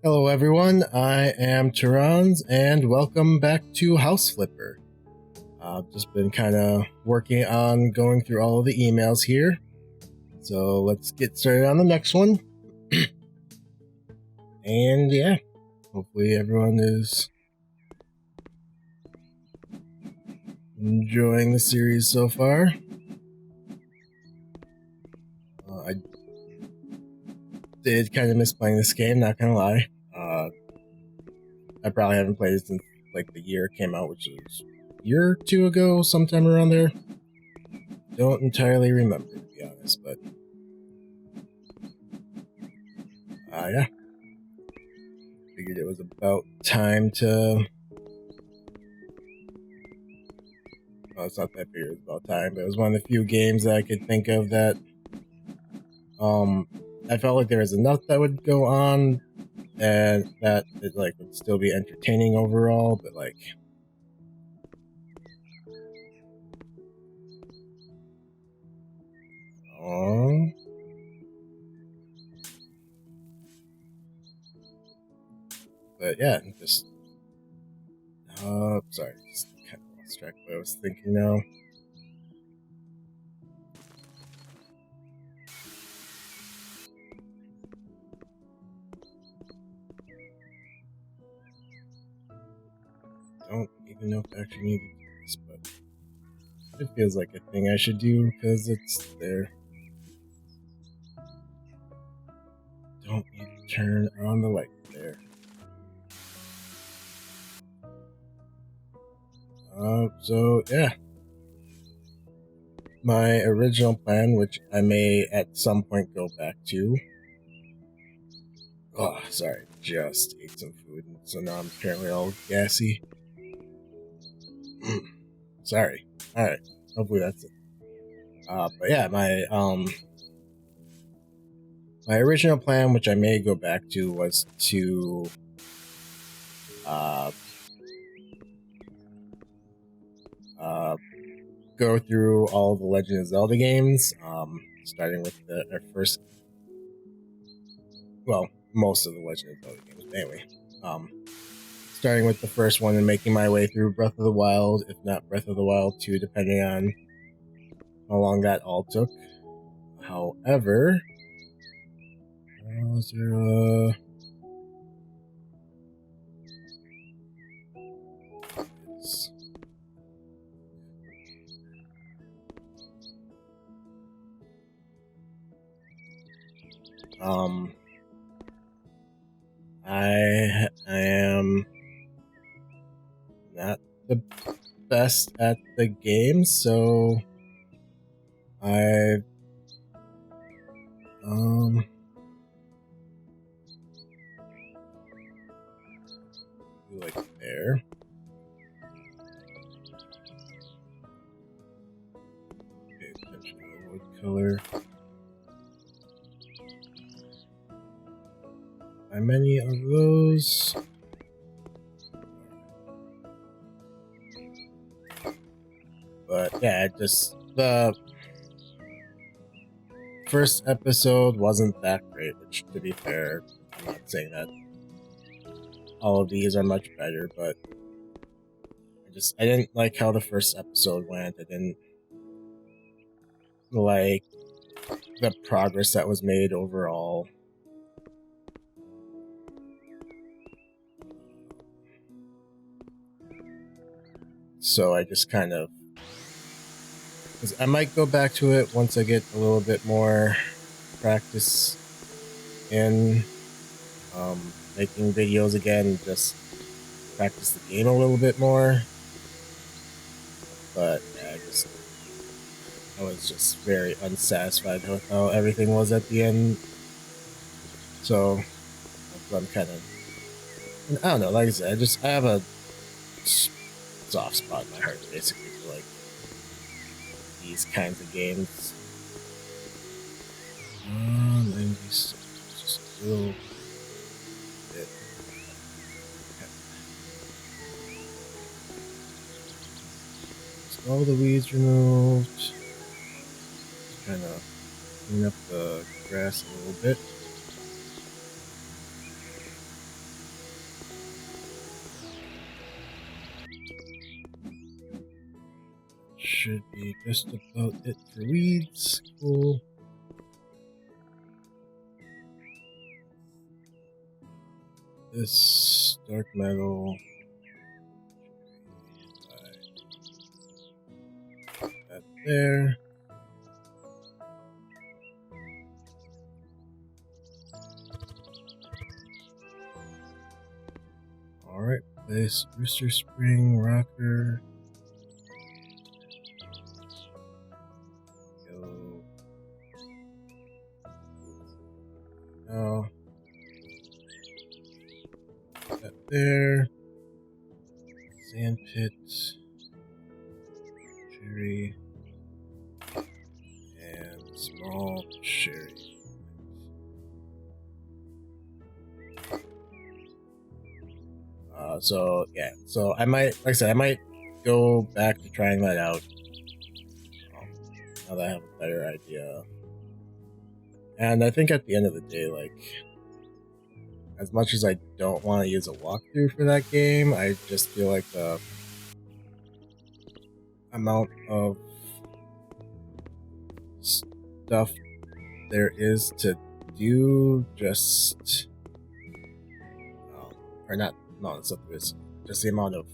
Hello everyone, I am Terrans, and welcome back to House Flipper. I've just been kind of working on going through all of the emails here, so let's get started on the next one. And yeah, hopefully everyone is enjoying the series so far. I did kind of miss playing this game, not gonna lie. I probably haven't played it since like the year it came out, which is a year or two ago, sometime around there. Don't entirely remember, to be honest, but yeah. Figured it was about time to... Well, it's not that I figured it was about time, but it was one of the few games that I could think of that I felt like there was enough that would go on and that it like would still be entertaining overall, but like but yeah, just sorry, just kind of lost track of what I was thinking now. Don't even know if I actually need to do this, but it feels like a thing I should do because it's there. Don't need to turn on the light there. So yeah. My original plan, which I may at some point go back to. Oh, sorry, just ate some food, so now I'm currently all gassy. Sorry. Alright, hopefully that's it. But yeah, my original plan, which I may go back to, was to go through all of the Legend of Zelda games, starting with our first, well, most of the Legend of Zelda games, but anyway, starting with the first one and making my way through Breath of the Wild, if not Breath of the Wild 2, depending on how long that all took. However, was there I am not the best at the game, so I like there. Pay attention to the wood color. How many of those? But yeah, just the first episode wasn't that great, which, to be fair, I'm not saying that all of these are much better, but I didn't like how the first episode went. I didn't like the progress that was made overall. So I just kind of... I might go back to it once I get a little bit more practice in making videos again, and just practice the game a little bit more. But yeah, I was just very unsatisfied with how everything was at the end. So I'm kind of... I don't know, like I said, I have a soft spot in my heart, basically, for like these kinds of games. 96, just a little bit. Just all the weeds removed. Just kind of clean up the grass a little bit. should be just about it for weeds. Cool. This dark metal. That there. Alright, place rooster spring, rocker. Go. No. That there. Sand pit. Cherry. And small cherry. So yeah, so I might, like I said, I might go back to trying that out. Now that I have a better idea. And I think at the end of the day, like, as much as I don't want to use a walkthrough for that game, I just feel like the amount of stuff there is to do just, or not, stuff there is, just the amount of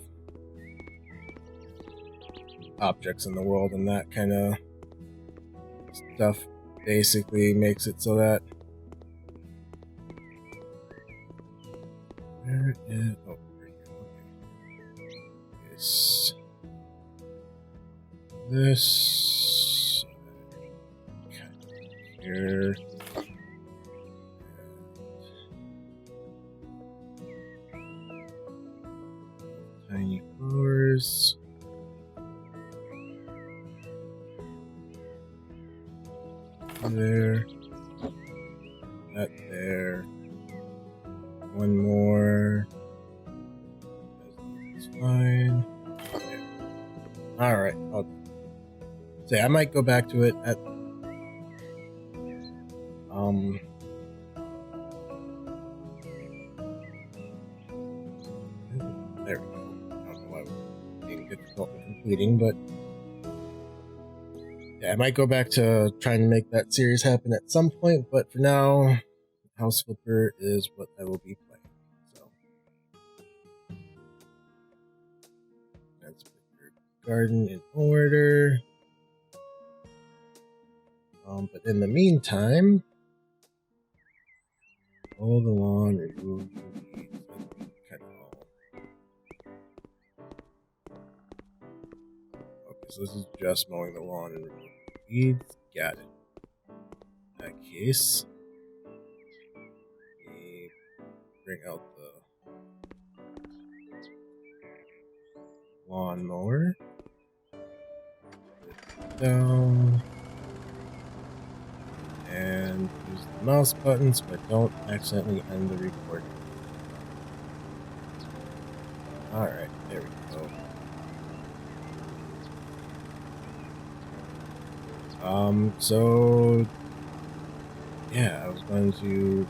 objects in the world and that kind of stuff basically makes it so that where is right here, okay. This here. Tiny flowers. There. That there. One more. That's fine. Okay. Alright. I'll say I might go back to it at there we go. I don't know why we're being difficult in completing, but yeah, I might go back to trying to make that series happen at some point, but for now, House Flipper is what I will be playing. So let's put your garden in order. But in the meantime, mow the lawn, remove the weeds, kind of all. Okay, so this is just mowing the lawn and removing the weeds. Got it. In that case, let me bring out the lawnmower. Put it down. And use the mouse button so I don't accidentally end the recording. Alright, there we go. So yeah, I was going to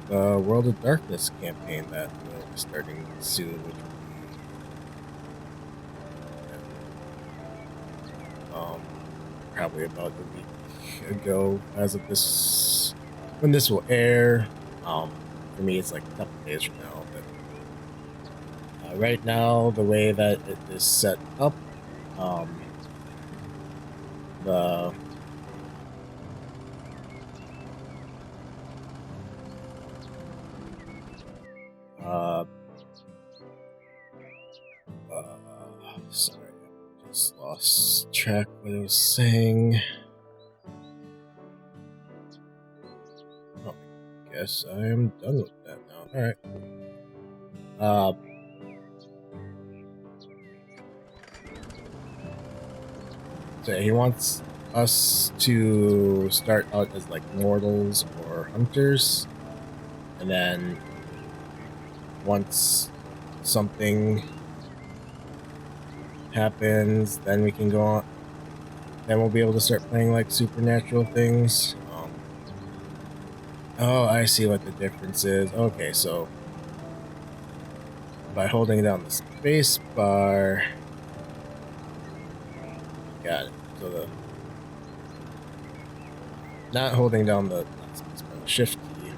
the World of Darkness campaign that will be starting soon, which will be probably about a week ago as of this, when this will air. For me it's like a couple days from now, but right now the way that it is set up, the sorry, I just lost track of what I was saying. Guess I am done with that now. Alright. So he wants us to start out as like mortals or hunters, and then once something happens, then we can go on. Then we'll be able to start playing like supernatural things. Oh, I see what the difference is. Okay, so by holding down the space bar, Got it. So the not holding down the shift key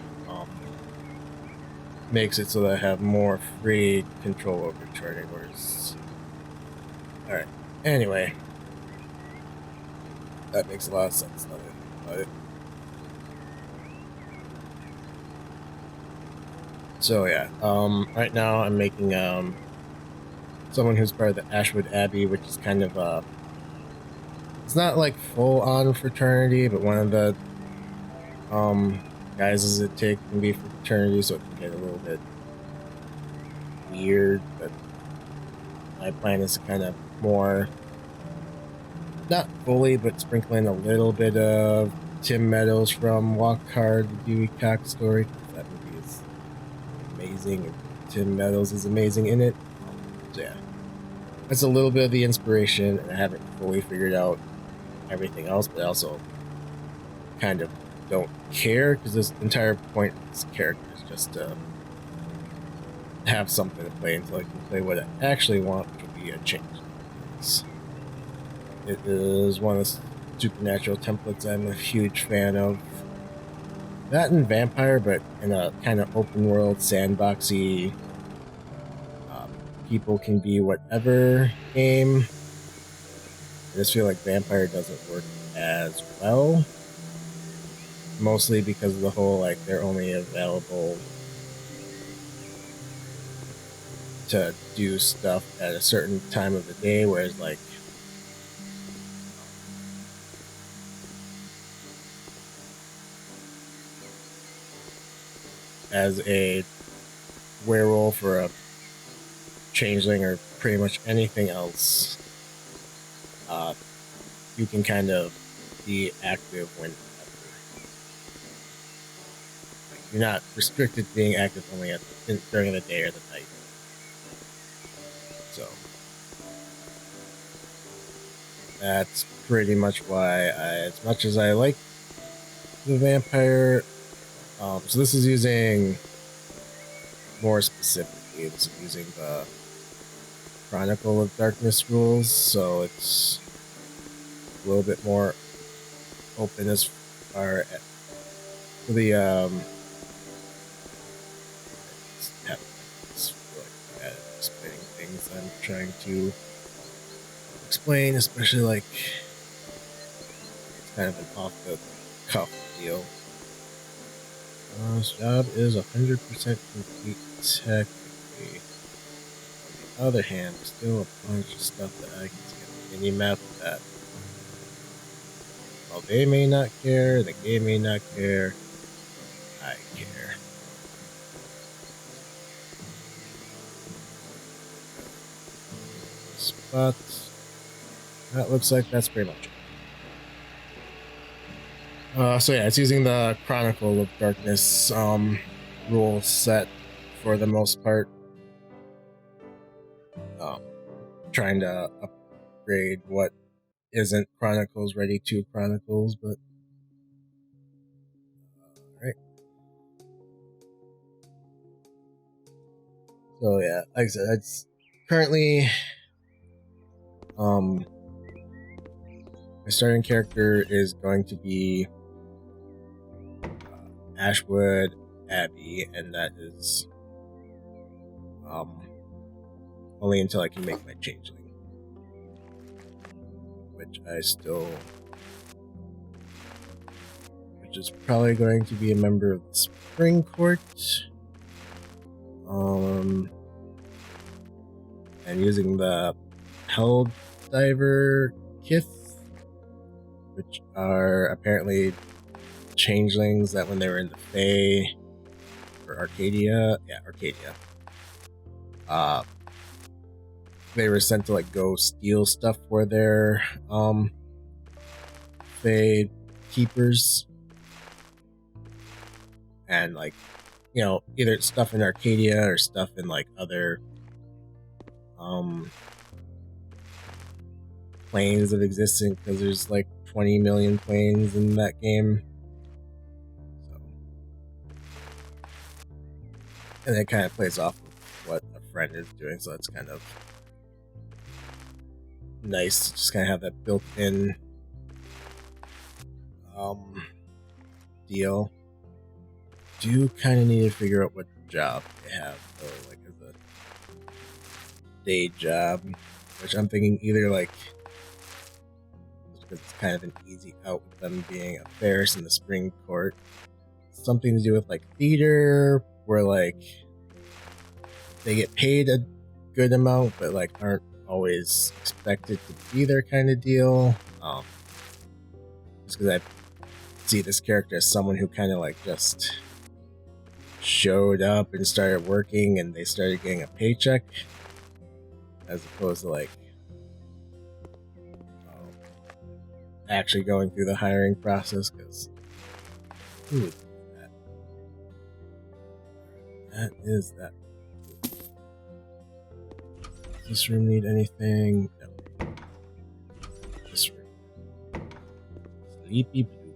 makes it so that I have more free control over charting orders. All right. Anyway, that makes a lot of sense now that I think about it. So yeah, right now I'm making someone who's part of the Ashwood Abbey, which is kind of it's not like full on fraternity, but one of the guises it take can be for fraternity, so it can get a little bit weird. But my plan is to kind of more, not fully, but sprinkle in a little bit of Tim Meadows from Walk Hard, the Dewey Cox story, because that movie is amazing, and Tim Meadows is amazing in it. So yeah, that's a little bit of the inspiration, and I haven't fully figured out everything else, but I also kind of don't care, because this entire point of this character is just to have something to play until I can play what I actually want, which will be a change. It is one of the supernatural templates I'm a huge fan of. That and Vampire, but in a kind of open world, sandboxy, people can be whatever game. I just feel like Vampire doesn't work as well. Mostly because of the whole, like, they're only available to do stuff at a certain time of the day, whereas, like, as a werewolf or a changeling or pretty much anything else, you can kind of be active whenever. Like, you're not restricted to being active only during the day or the night. So that's pretty much why as much as I like the vampire, so this is using more specifically, this is using the Chronicle of Darkness rules, so it's a little bit more open as far as the explaining things I'm trying to explain, especially like it's kind of an off the cuff deal. This job is 100% complete technically. On the other hand, there's still a bunch of stuff that I can see on the mini map that, while they may not care, the game may not care, I care. But that looks like that's pretty much it. So yeah, it's using the Chronicle of Darkness rule set for the most part. Trying to upgrade what isn't Chronicles ready to Chronicles, but alright. So yeah, like I said, it's currently my starting character is going to be Ashwood Abbey, and that is only until I can make my changeling, which is probably going to be a member of the Spring Court. And using the Hell Diver Kith, which are apparently changelings that when they were in the Fae or Arcadia, they were sent to like go steal stuff for their Fae keepers, and like, you know, either stuff in Arcadia or stuff in like other planes of existence, because there's like 20 million planes in that game. So, and it kind of plays off of what a friend is doing, so it's kind of nice to just kind of have that built-in deal. Do kind of need to figure out what job they have, though, like as a day job, which I'm thinking either like, because it's kind of an easy out with them being a Ferris in the spring court, something to do with like theater, where like they get paid a good amount, but like aren't always expected to be there kind of deal. Just because I see this character as someone who kind of like just showed up and started working and they started getting a paycheck, as opposed to like actually going through the hiring process, because who would do that? That is that. Does this room need anything? No. This room. Sleepy Blue.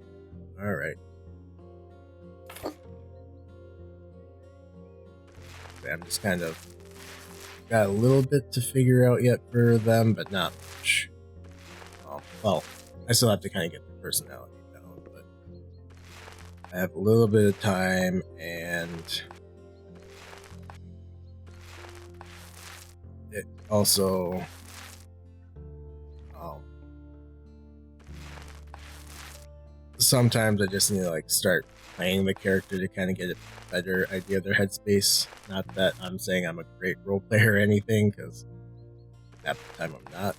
Alright. I'm just kind of got a little bit to figure out yet for them, but not much. Well, I still have to kind of get the personality down, but I have a little bit of time, and it also sometimes I just need to like start playing the character to kind of get a better idea of their headspace. Not that I'm saying I'm a great role player or anything, because half the time I'm not.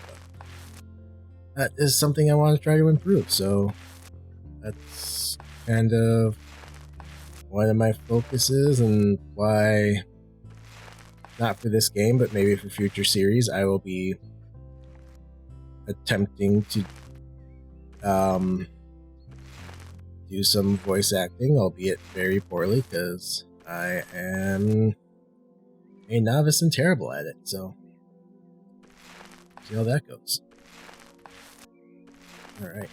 But that is something I want to try to improve, so that's kind of one of my focuses, and why, not for this game, but maybe for future series, I will be attempting to do some voice acting, albeit very poorly, because I am a novice and terrible at it, so see how that goes. Alright,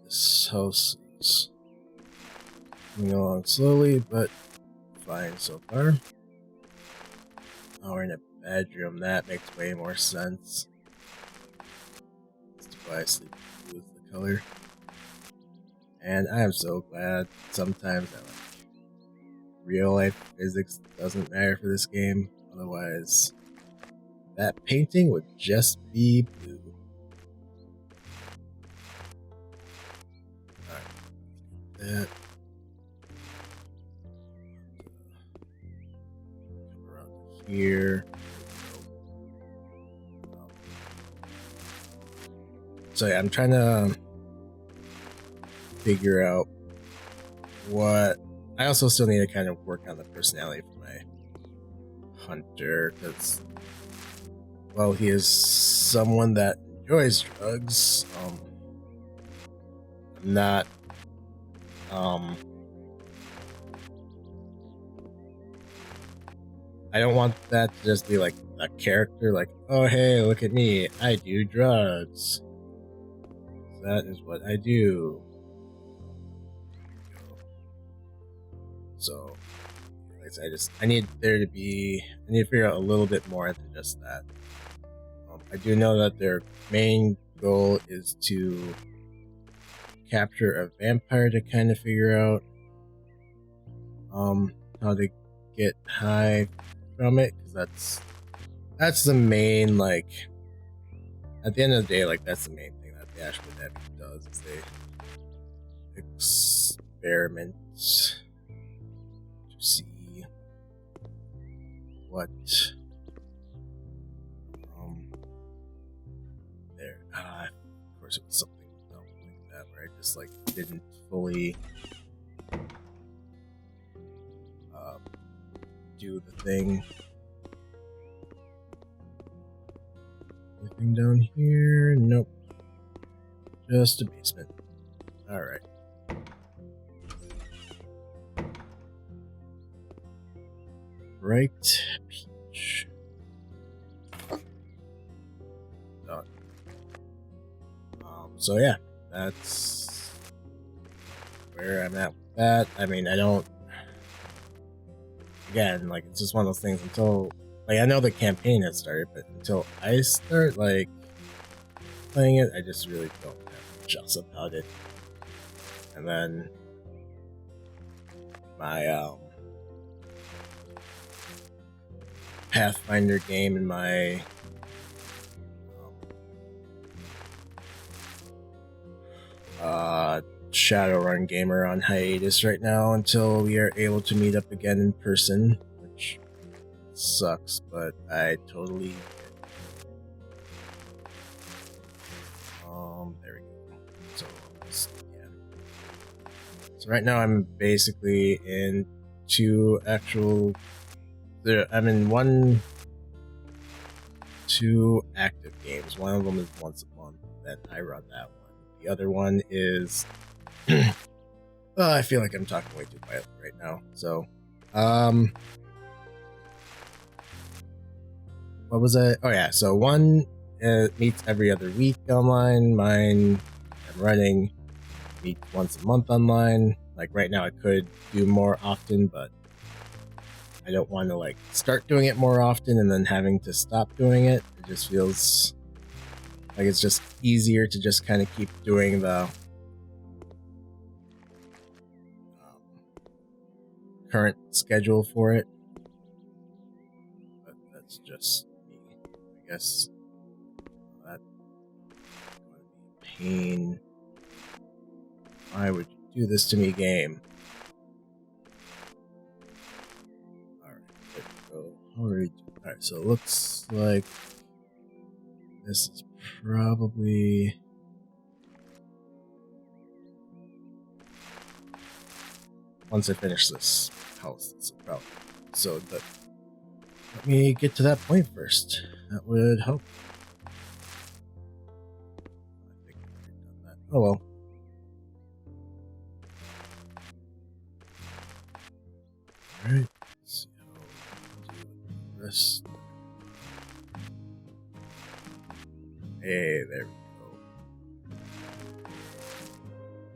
this house is moving along slowly, but fine so far. Oh, we're in a bedroom, that makes way more sense. That's why I sleep blue is the color. And I am so glad sometimes that like real life physics doesn't matter for this game. Otherwise, that painting would just be blue. Alright, that. Come around to here. So yeah, I'm trying to figure out what. I also still need to kind of work on the personality for my hunter, because, well, he is someone that enjoys drugs. I'm not. I don't want that to just be like a character, like, oh hey, look at me, I do drugs. That is what I do. So, I need there to be, I need to figure out a little bit more than just that. I do know that their main goal is to capture a vampire to kind of figure out how to get high from it, because that's the main, like, at the end of the day, like, that's the main thing that the Ashwood Abbey does, is they experiment to see what there. Of course, it was something dumb like that where I just like didn't fully do the thing. Anything down here? Nope. Just a basement. Alright. Bright peach. Done. So yeah, that's where I'm at with that. I mean, I don't. Again, like, it's just one of those things until like I know the campaign has started, but until I start like playing it, I just really don't have much else about it. And then my Pathfinder game and my Shadowrun game are on hiatus right now until we are able to meet up again in person, which sucks, but I totally there we go. So yeah. So right now I'm basically in I'm in two active games. One of them is once a month, then I run that one. The other one is I feel like I'm talking way too quietly right now. So what was it? Oh yeah, so one meets every other week online. Mine I'm running meets once a month online. Like right now I could do more often, but I don't want to like start doing it more often and then having to stop doing it. It just feels like it's just easier to just kind of keep doing the current schedule for it. But that's just me. I guess that's going to be a pain. Why would you do this to me, game? Alright, so it looks like this is probably once I finish this house, this will probably so but let me get to that point first. That would help. I think I've already done that. Oh well. Alright, let's see how we do this. Hey, there we go.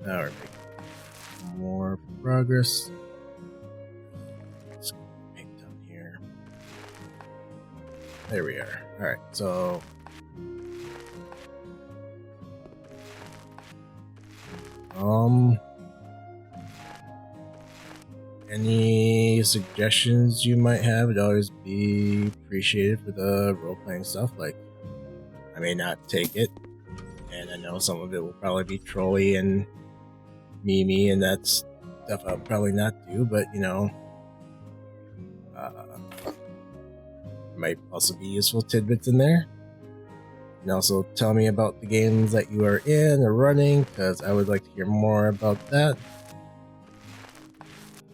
Now we're making more progress. Let's paint down here. There we are. Alright, so any suggestions you might have would always be appreciated for the role-playing stuff. Like, I may not take it, and I know some of it will probably be trolly and memey, and that's stuff I'll probably not do, but you know, might also be useful tidbits in there. And also tell me about the games that you are in or running, because I would like to hear more about that.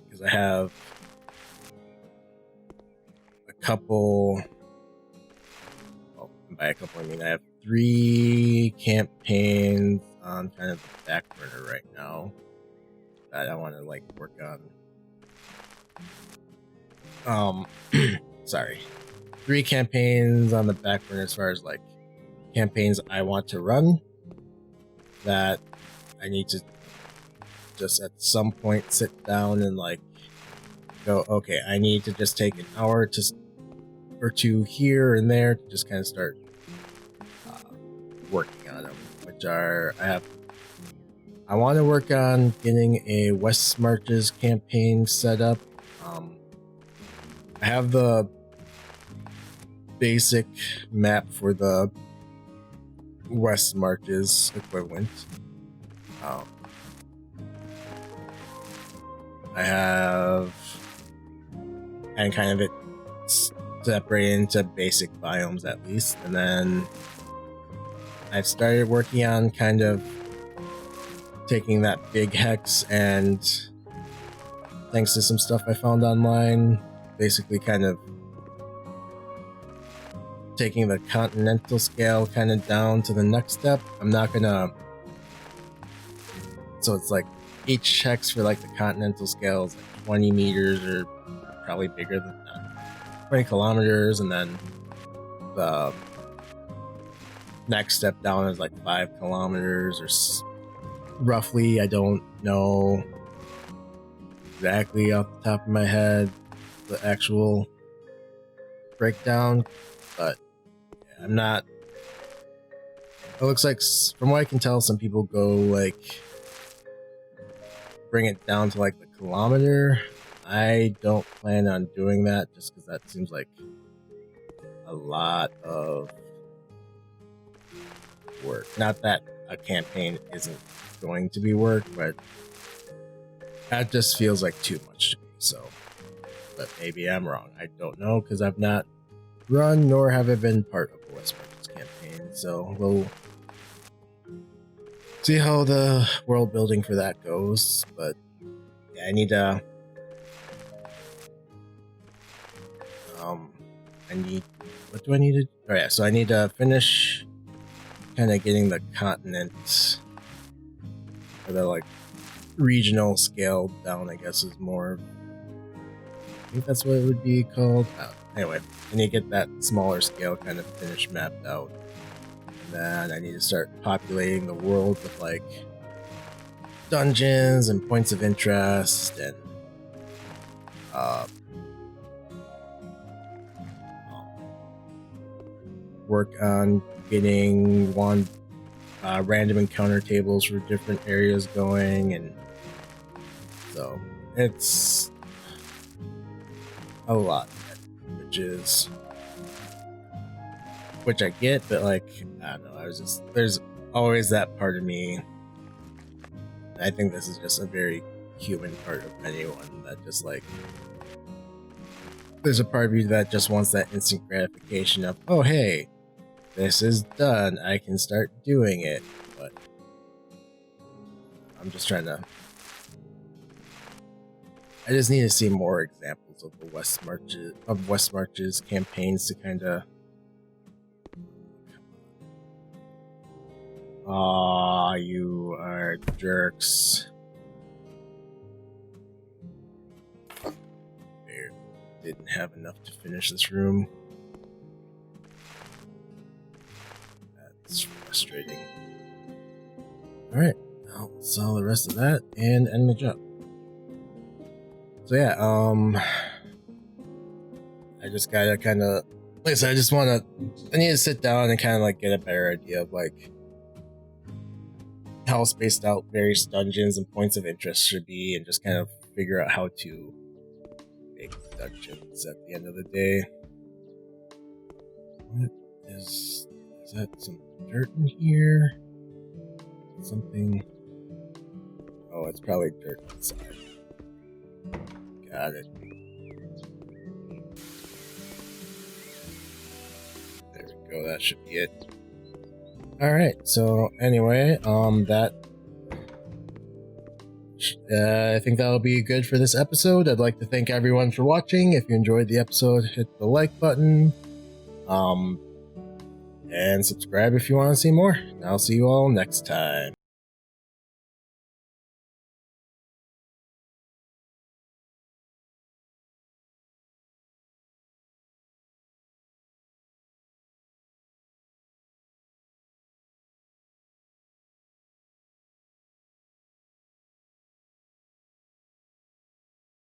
Because I have a couple, well, by a couple I mean I have 3 campaigns on kind of the back burner right now that I want to like work on. Sorry. 3 campaigns on the back burner as far as like campaigns I want to run that I need to just at some point sit down and like go, okay, I need to just take an hour or two here and there to just kind of start working on them, which are I want to work on getting a West Marches campaign set up. I have the basic map for the West Marches equivalent. I have and kind of it separated into basic biomes at least, and then I've started working on kind of taking that big hex and thanks to some stuff I found online, basically kind of taking the continental scale kind of down to the next step. I'm not gonna, so it's like each hex for like the continental scale is like 20 meters or probably bigger than that, 20 kilometers, and then the next step down is like 5 kilometers or roughly. I don't know exactly off the top of my head the actual breakdown, but yeah, I'm not. It looks like, from what I can tell, some people go like bring it down to like the kilometer. I don't plan on doing that just because that seems like a lot of work. Not that a campaign isn't going to be work, but that just feels like too much to me. So, but maybe I'm wrong. I don't know because I've not run nor have I been part of the West Marches campaign. So we'll see how the world building for that goes. But yeah, I need to. What do I need to? Oh yeah, so I need to finish kind of getting the continent or the like regional scale down. I guess is more. I think that's what it would be called. Anyway, I need to get that smaller scale kind of finished mapped out. And then I need to start populating the world with like dungeons and points of interest and work on getting random encounter tables for different areas going, and so it's a lot, which I get, but like I don't know, there's always that part of me. I think this is just a very human part of anyone that just like there's a part of you that just wants that instant gratification of, oh hey, this is done, I can start doing it. But I'm just trying to. I just need to see more examples of the West Marches campaigns to kind of. Aw, you are jerks. Didn't have enough to finish this room. That's frustrating. Alright, I'll solve the rest of that and end the job. So yeah, I just gotta kind of, like I said, I need to sit down and kind of like get a better idea of like how spaced out various dungeons and points of interest should be, and just kind of figure out how to make dungeons at the end of the day. What is that? Some dirt in here? Something. Oh, it's probably dirt inside. Got it. There we go. That should be it. Alright, so anyway, I think that'll be good for this episode. I'd like to thank everyone for watching. If you enjoyed the episode, hit the like button. And subscribe if you want to see more. I'll see you all next time.